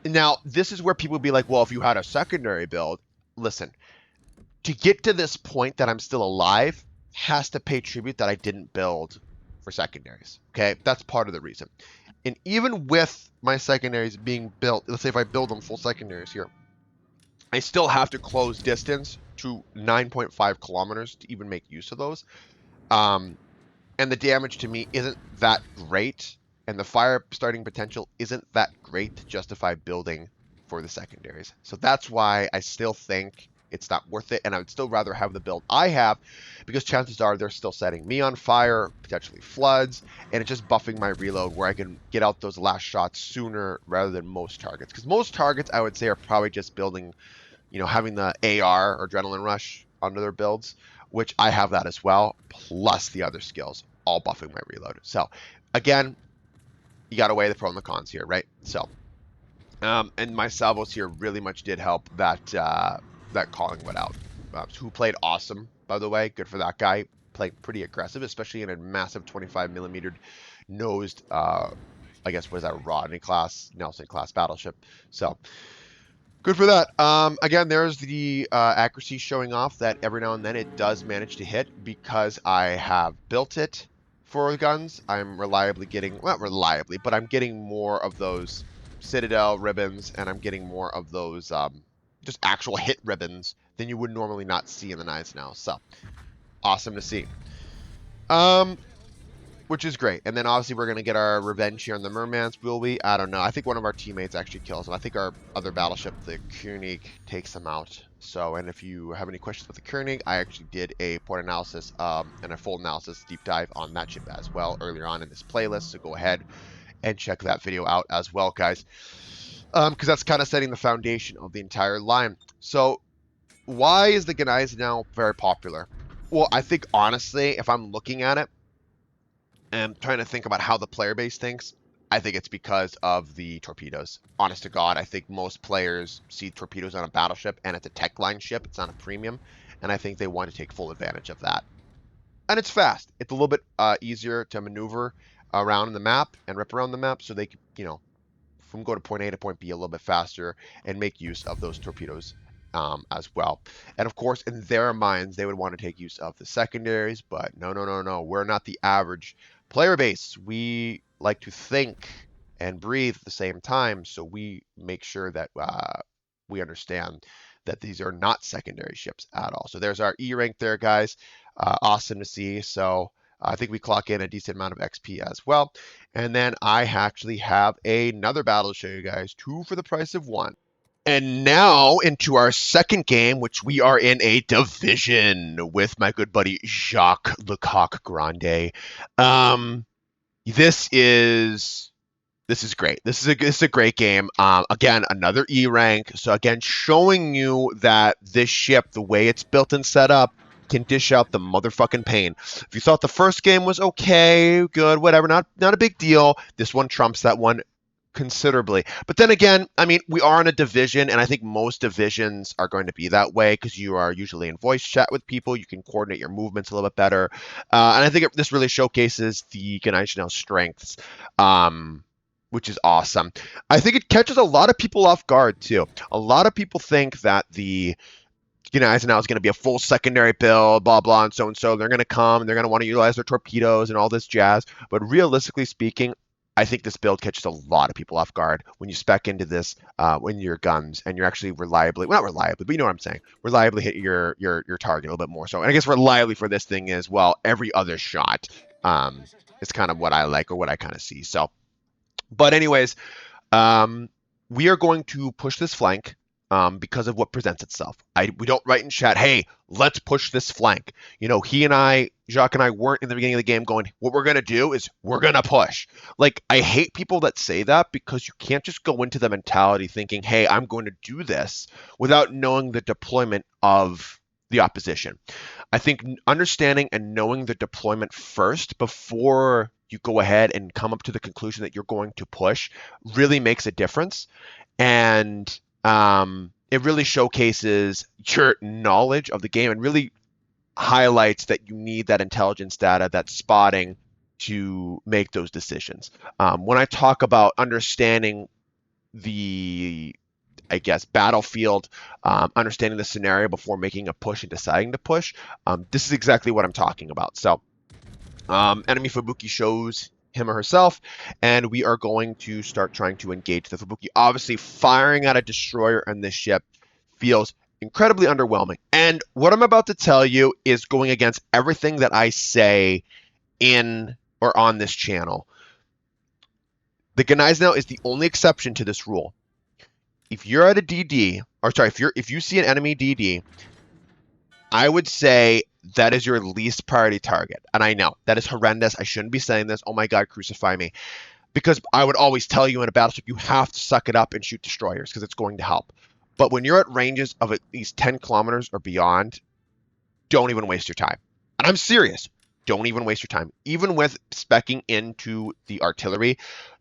Now, this is where people will be like, well, if you had a secondary build, listen, to get to this point that I'm still alive has to pay tribute that I didn't build for secondaries. Okay, that's part of the reason. And even with my secondaries being built, let's say if I build them full secondaries here, I still have to close distance to 9.5 kilometers to even make use of those. And the damage to me isn't that great, and the fire starting potential isn't that great to justify building for the secondaries. So that's why I still think it's not worth it, and I would still rather have the build I have, because chances are they're still setting me on fire, potentially floods, and it's just buffing my reload where I can get out those last shots sooner rather than most targets. Because most targets, I would say, are probably just building, having the AR or Adrenaline Rush under their builds, which I have that as well, plus the other skills, all buffing my reload. So, again, you got to weigh the pro and the cons here, right? So, and my salvos here really much did help that Collingwood out, who played awesome, by the way. Good for that guy. Played pretty aggressive, especially in a massive 25 millimeter nosed, I guess, was that Rodney class, Nelson class battleship. So good for that. Again, there's the accuracy showing off that every now and then it does manage to hit because I have built it for guns. I'm reliably getting, not reliably, but I'm getting more of those Citadel ribbons, and I'm getting more of those just actual hit ribbons than you would normally not see in the Gneisenau. So awesome to see. Which is great. And then obviously we're going to get our revenge here on the Mermans, will we? I don't know. I think one of our teammates actually kills him. I think our other battleship, the Koenig, takes him out. So, and if you have any questions about the Koenig, I actually did a port analysis and a full analysis deep dive on that ship as well earlier on in this playlist. So go ahead and check that video out as well, guys. Because that's kind of setting the foundation of the entire line. So why is the Gneisenau very popular? Well, I think honestly, if I'm looking at it and trying to think about how the player base thinks, I think it's because of the torpedoes. Honest to God, I think most players see torpedoes on a battleship, and it's a tech line ship. It's not a premium, and I think they want to take full advantage of that. And it's fast. It's a little bit easier to maneuver around the map and rip around the map, so they can, from go to point A to point B a little bit faster and make use of those torpedoes as well. And of course, in their minds, they would want to take use of the secondaries, but no. We're not the average player base. We like to think and breathe at the same time, so we make sure that we understand that these are not secondary ships at all. So there's our E rank there, guys. Awesome to see. So I think we clock in a decent amount of XP as well. And then I actually have another battle to show you guys, 2 for the price of 1. And now into our second game, which we are in a division with my good buddy Jacques Lecoq Grande. This is great. This is a great game. Again, another E rank. So again, showing you that this ship, the way it's built and set up, can dish out the motherfucking pain. If you thought the first game was okay, good, whatever, not a big deal, this one trumps that one considerably. But then again, I mean, we are in a division, and I think most divisions are going to be that way because you are usually in voice chat with people. You can coordinate your movements a little bit better. And I think this really showcases the Gneisenau strengths, which is awesome. I think it catches a lot of people off guard, too. A lot of people think that the Gneisenau is going to be a full secondary build, blah, blah, and so and so. They're going to come, and they're going to want to utilize their torpedoes and all this jazz. But realistically speaking, I think this build catches a lot of people off guard when you spec into this when your guns and you're actually reliably, well, not reliably, but you know what I'm saying, reliably hit your target a little bit more so. And I guess reliably for this thing is, well, every other shot is kind of what I like or what I kind of see. So, but anyways, we are going to push this flank because of what presents itself. We don't write in chat, hey, let's push this flank. You know, Jacques and I weren't in the beginning of the game going, what we're going to do is we're going to push. Like, I hate people that say that because you can't just go into the mentality thinking, hey, I'm going to do this without knowing the deployment of the opposition. I think understanding and knowing the deployment first before you go ahead and come up to the conclusion that you're going to push really makes a difference. And it really showcases your knowledge of the game and really highlights that you need that intelligence data, that spotting to make those decisions. When I talk about understanding the, I guess, battlefield, understanding the scenario before making a push and deciding to push, this is exactly what I'm talking about. So enemy Fubuki shows him or herself, and we are going to start trying to engage the Fubuki. Obviously, firing at a destroyer on this ship feels incredibly underwhelming. And what I'm about to tell you is going against everything that I say in or on this channel. The Gneisenau is the only exception to this rule. If you're at a DD, or sorry, if you see an enemy DD, I would say that is your least priority target. And I know that is horrendous. I shouldn't be saying this. Oh my God, crucify me. Because I would always tell you in a battleship, you have to suck it up and shoot destroyers because it's going to help. But when you're at ranges of at least 10 kilometers or beyond, don't even waste your time. And I'm serious. Don't even waste your time. Even with speccing into the artillery,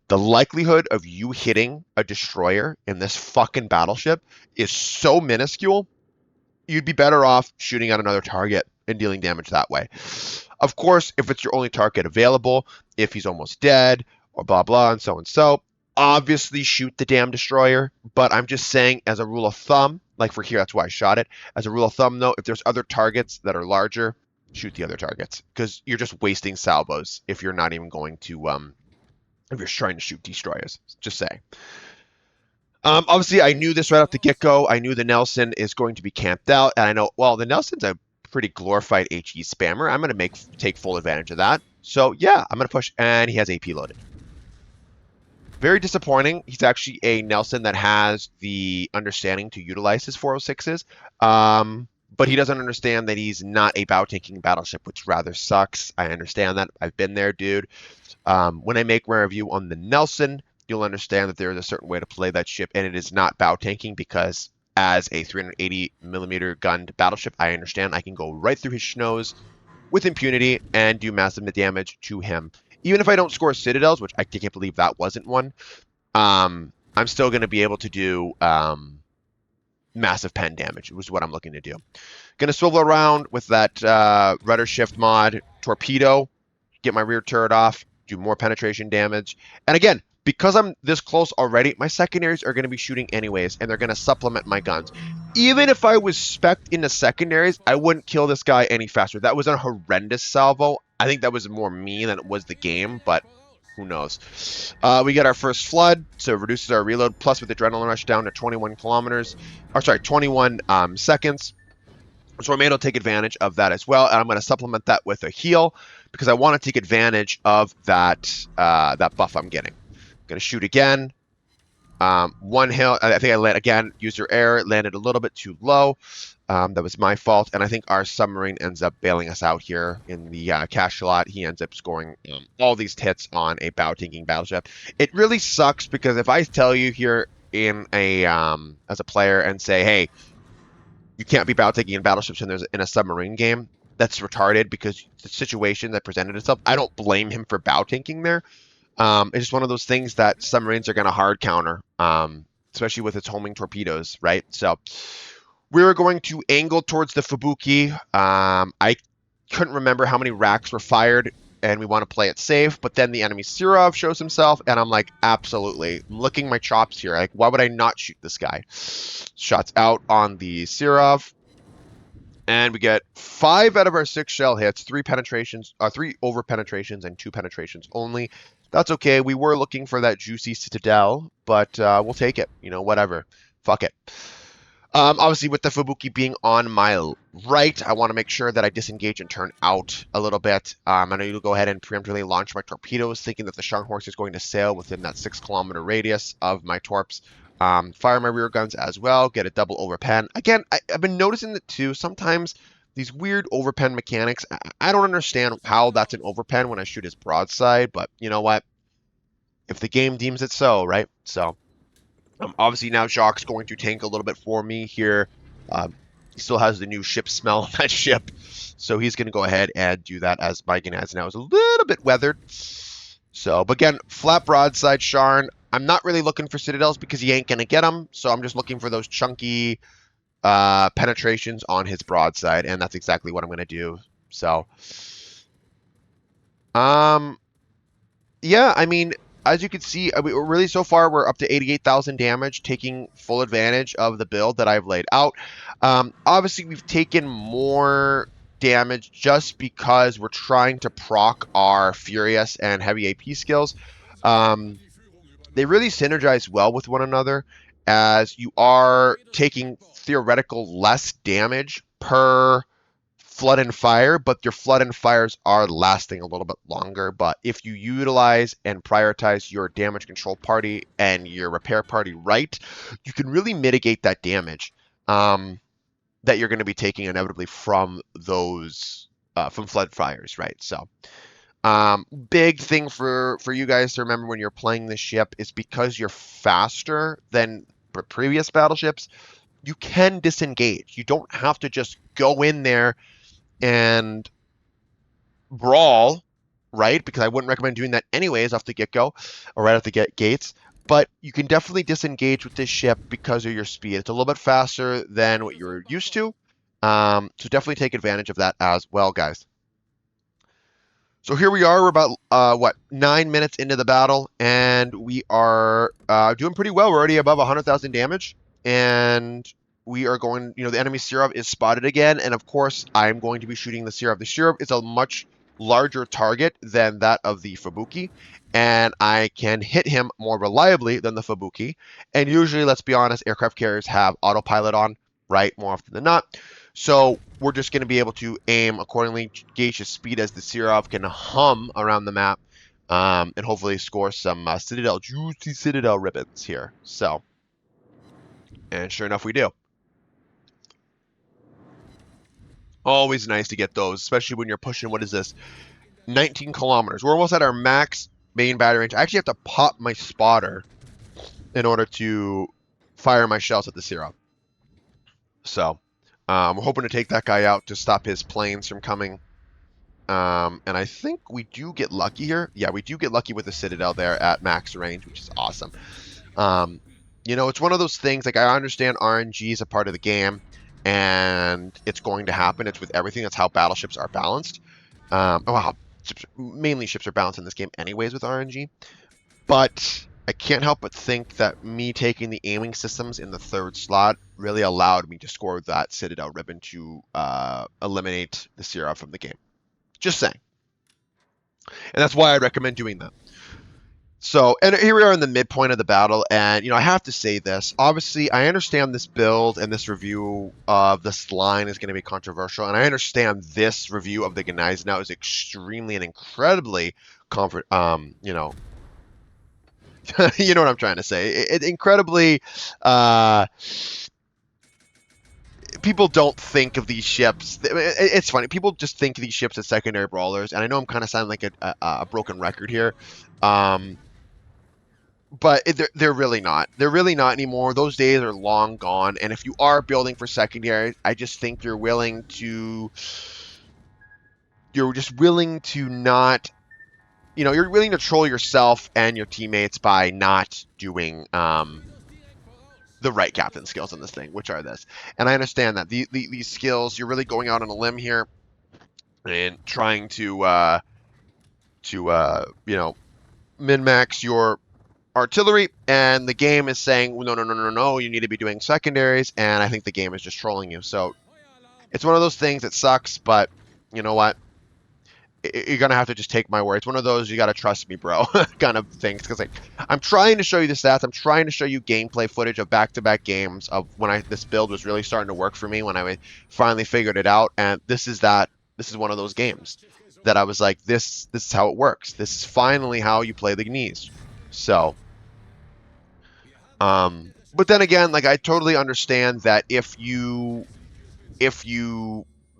the likelihood of you hitting a destroyer in this fucking battleship is so minuscule, you'd be better off shooting at another target and dealing damage that way. Of course, if it's your only target available, if he's almost dead, or blah, blah, and so, obviously shoot the damn destroyer. But I'm just saying, as a rule of thumb, like for here, that's why I shot it. As a rule of thumb, though, if there's other targets that are larger, shoot the other targets. Because you're just wasting salvos if you're not even going to, if you're trying to shoot destroyers. Just saying. Obviously, I knew this right off the get-go. I knew the Nelson is going to be camped out. And I know, well, the Nelson's a pretty glorified HE spammer. I'm going to take full advantage of that. So, yeah, I'm going to push. And he has AP loaded. Very disappointing. He's actually a Nelson that has the understanding to utilize his 406s. But he doesn't understand that he's not a bow-tanking battleship, which rather sucks. I understand that. I've been there, dude. When I make my review on the Nelson, you'll understand that there is a certain way to play that ship, and it is not bow tanking because as a 380 millimeter gunned battleship, I understand I can go right through his schnoz with impunity and do massive damage to him. Even if I don't score citadels, which I can't believe that wasn't one, I'm still going to be able to do massive pen damage, was what I'm looking to do. Going to swivel around with that rudder shift mod torpedo, get my rear turret off, do more penetration damage. And again, because I'm this close already, my secondaries are going to be shooting anyways, and they're going to supplement my guns. Even if I was spec'd into secondaries, I wouldn't kill this guy any faster. That was a horrendous salvo. I think that was more me than it was the game, but who knows. We get our first flood, so it reduces our reload, plus with adrenaline rush down to 21 kilometers, or sorry, 21 seconds. So I'm able to take advantage of that as well, and I'm going to supplement that with a heal because I want to take advantage of that that buff I'm getting. Going to shoot again. One hill. I think I landed again. User error. Landed a little bit too low. That was my fault. And I think our submarine ends up bailing us out here in the cachalot. He ends up scoring all these hits on a bow-tanking battleship. It really sucks because if I tell you here in a as a player and say, hey, you can't be bow-tanking in battleships in a submarine game, that's retarded because the situation that presented itself. I don't blame him for bow-tanking there. It's just one of those things that submarines are going to hard counter, especially with its homing torpedoes, right? So we're going to angle towards the Fubuki. I couldn't remember how many racks were fired, and we want to play it safe. But then the enemy Sirov shows himself, and I'm like, absolutely. I'm licking my chops here. Like, why would I not shoot this guy? Shots out on the Sirov. And we get 5 out of our 6 shell hits, 3 penetrations, 3 over penetrations, and 2 penetrations only. That's okay. We were looking for that juicy citadel, but we'll take it. You know, whatever. Fuck it. Obviously, with the Fubuki being on my right, I want to make sure that I disengage and turn out a little bit. I'm going to go ahead and preemptively launch my torpedoes, thinking that the Scharnhorst is going to sail within that 6-kilometer radius of my torps. Fire my rear guns as well, get a double overpen. Again, I've been noticing that too. Sometimes these weird overpen mechanics, I don't understand how that's an overpen when I shoot his broadside, but you know what? If the game deems it so, right? So, obviously now Jacques going to tank a little bit for me here. He still has the new ship smell on that ship, so he's going to go ahead and do that as my Gneisenau is a little bit weathered. So, but again, flat broadside Sharn. I'm not really looking for citadels because he ain't going to get them, so I'm just looking for those chunky penetrations on his broadside, and that's exactly what I'm going to do. So, yeah, I mean, as you can see, really so far we're up to 88,000 damage, taking full advantage of the build that I've laid out. Obviously, we've taken more damage just because we're trying to proc our Furious and Heavy AP skills. They really synergize well with one another, as you are taking theoretical less damage per flood and fire, but your flood and fires are lasting a little bit longer. But if you utilize and prioritize your damage control party and your repair party right, you can really mitigate that damage that you're going to be taking inevitably from those from flood fires, right? So big thing for you guys to remember when you're playing this ship is because you're faster than previous battleships, you can disengage. You don't have to just go in there and brawl, right? Because I wouldn't recommend doing that anyways off the get-go or right off the gates. But you can definitely disengage with this ship because of your speed. It's a little bit faster than what you're used to. So definitely take advantage of that as well, guys. So here we are. We're about, 9 minutes into the battle, and we are doing pretty well. We're already above 100,000 damage, and we are going, the enemy Sirov is spotted again, and of course, I'm going to be shooting the Sirov. The Sirov is a much larger target than that of the Fubuki, and I can hit him more reliably than the Fubuki. And usually, let's be honest, aircraft carriers have autopilot on, right, more often than not. So we're just going to be able to aim accordingly, gauge his speed as the Sirov can hum around the map, and hopefully score some juicy Citadel ribbons here. So, and sure enough, we do. Always nice to get those, especially when you're pushing, what is this, 19 kilometers. We're almost at our max main battery range. I actually have to pop my spotter in order to fire my shells at the Sirov. So, we're hoping to take that guy out to stop his planes from coming. And I think we do get lucky here. Yeah, we do get lucky with the Citadel there at max range, which is awesome. It's one of those things, like, I understand RNG is a part of the game, and it's going to happen. It's with everything. That's how battleships are balanced. Mainly ships are balanced in this game anyways with RNG. But I can't help but think that me taking the aiming systems in the 3rd slot really allowed me to score that Citadel ribbon to eliminate the Sirov from the game. Just saying. And that's why I recommend doing that. So, and here we are in the midpoint of the battle, and, I have to say this. Obviously, I understand this build and this review of this line is going to be controversial, and I understand this review of the Gneisenau is extremely and incredibly you know what I'm trying to say. It incredibly, people don't think of these ships. It's funny. People just think of these ships as secondary brawlers, and I know I'm kind of sounding like a broken record here. But they're really not. They're really not anymore. Those days are long gone. And if you are building for secondary, I just think you're just willing to not you're willing to troll yourself and your teammates by not doing the right captain skills in this thing, which are this. And I understand that these skills, you're really going out on a limb here and trying to min max your artillery, and the game is saying, well, no, no, no, no, no, you need to be doing secondaries, and I think the game is just trolling you. So it's one of those things that sucks, but you know what? You're gonna have to just take my word. It's one of those you gotta trust me, bro, kind of things. Because like, I'm trying to show you the stats. I'm trying to show you gameplay footage of back-to-back games of when this build was really starting to work for me when I finally figured it out. And this is that. This is one of those games that I was like, this is how it works. This is finally how you play the Gnees. So, but then again, like I totally understand that if you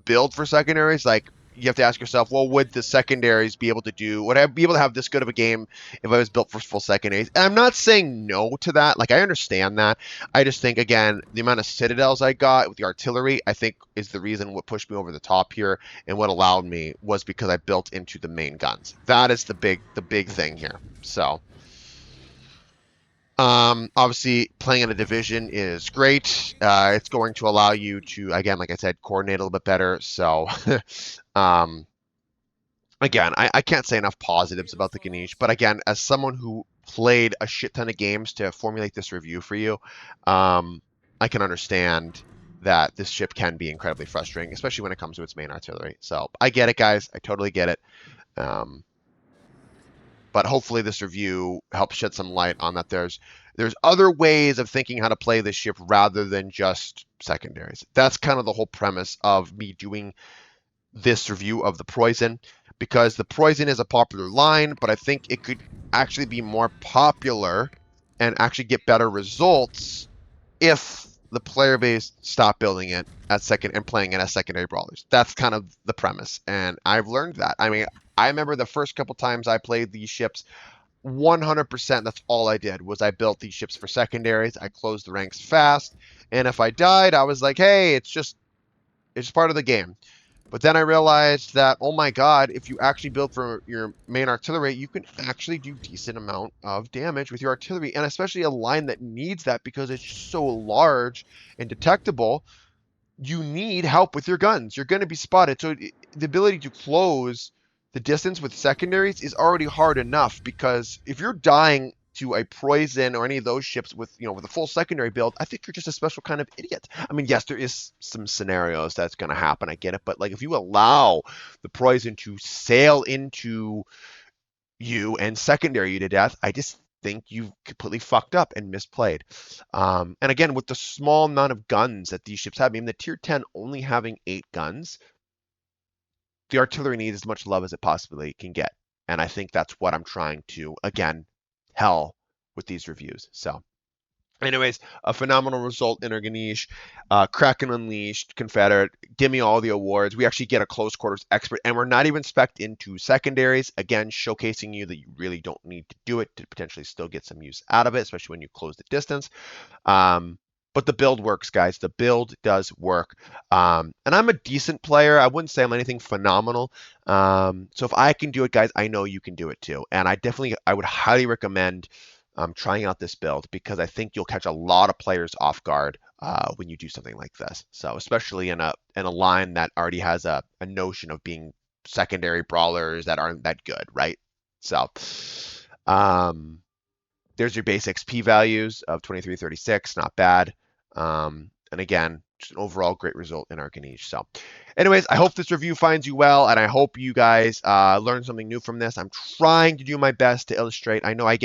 build for secondaries, like you have to ask yourself, well, would the secondaries be able to do? Would I be able to have this good of a game if I was built for full secondaries? And I'm not saying no to that. Like I understand that. I just think again, the amount of citadels I got with the artillery, I think is the reason what pushed me over the top here, and what allowed me was because I built into the main guns. That is the big thing here. So. Obviously, playing in a division is great. It's going to allow you to, again, like I said, coordinate a little bit better. So, um, again, I can't say enough positives about the Ganesh. But again, as someone who played a shit ton of games to formulate this review for you, I can understand that this ship can be incredibly frustrating, especially when it comes to its main artillery. So I get it, guys. I totally get it. Um, but hopefully this review helps shed some light on that there's other ways of thinking how to play this ship rather than just secondaries. That's kind of the whole premise of me doing this review of the Poison, because the Poison is a popular line, but I think it could actually be more popular and actually get better results if the player base stopped building it at second and playing it as secondary brawlers. That's kind of the premise, and I've learned that. I mean, I remember the first couple times I played these ships, 100% that's all I did was I built these ships for secondaries. I closed the ranks fast, and if I died, I was like, hey, it's part of the game. But then I realized that, oh my god, if you actually build for your main artillery, you can actually do decent amount of damage with your artillery, and especially a line that needs that because it's so large and detectable. You need help with your guns. You're going to be spotted. So the ability to close the distance with secondaries is already hard enough, because if you're dying to a Poison or any of those ships with a full secondary build, I think you're just a special kind of idiot. I mean, yes, there is some scenarios that's going to happen. I get it, but like if you allow the Poison to sail into you and secondary you to death, I just think you've completely fucked up and misplayed. And again, with the small amount of guns that these ships have, even the tier 10 only having 8 guns, the artillery needs as much love as it possibly can get. And I think that's what I'm trying to, again, tell with these reviews. So, anyways, a phenomenal result in our Ganesh. Kraken Unleashed, Confederate, give me all the awards. We actually get a close quarters expert, and we're not even spec'd into secondaries. Again, showcasing you that you really don't need to do it to potentially still get some use out of it, especially when you close the distance. But the build works, guys. The build does work. And I'm a decent player. I wouldn't say I'm anything phenomenal. So if I can do it, guys, I know you can do it too. And I would highly recommend trying out this build, because I think you'll catch a lot of players off guard when you do something like this. So especially in a line that already has a notion of being secondary brawlers that aren't that good, right? So um, there's your base XP values of 2336, not bad. And again, just an overall great result in our Ganesh. So anyways, I hope this review finds you well, and I hope you guys learn something new from this. I'm trying to do my best to illustrate. I know I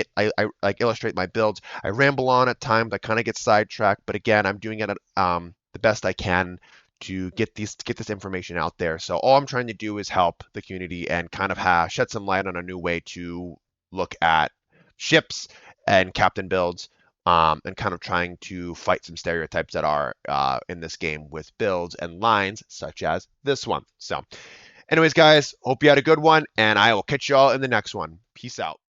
like illustrate my builds. I ramble on at times. I kind of get sidetracked, but again, I'm doing it the best I can to get this information out there. So all I'm trying to do is help the community and kind of shed some light on a new way to look at ships and captain builds, and kind of trying to fight some stereotypes that are in this game with builds and lines such as this one. So anyways, guys, hope you had a good one, and I will catch you all in the next one. Peace out.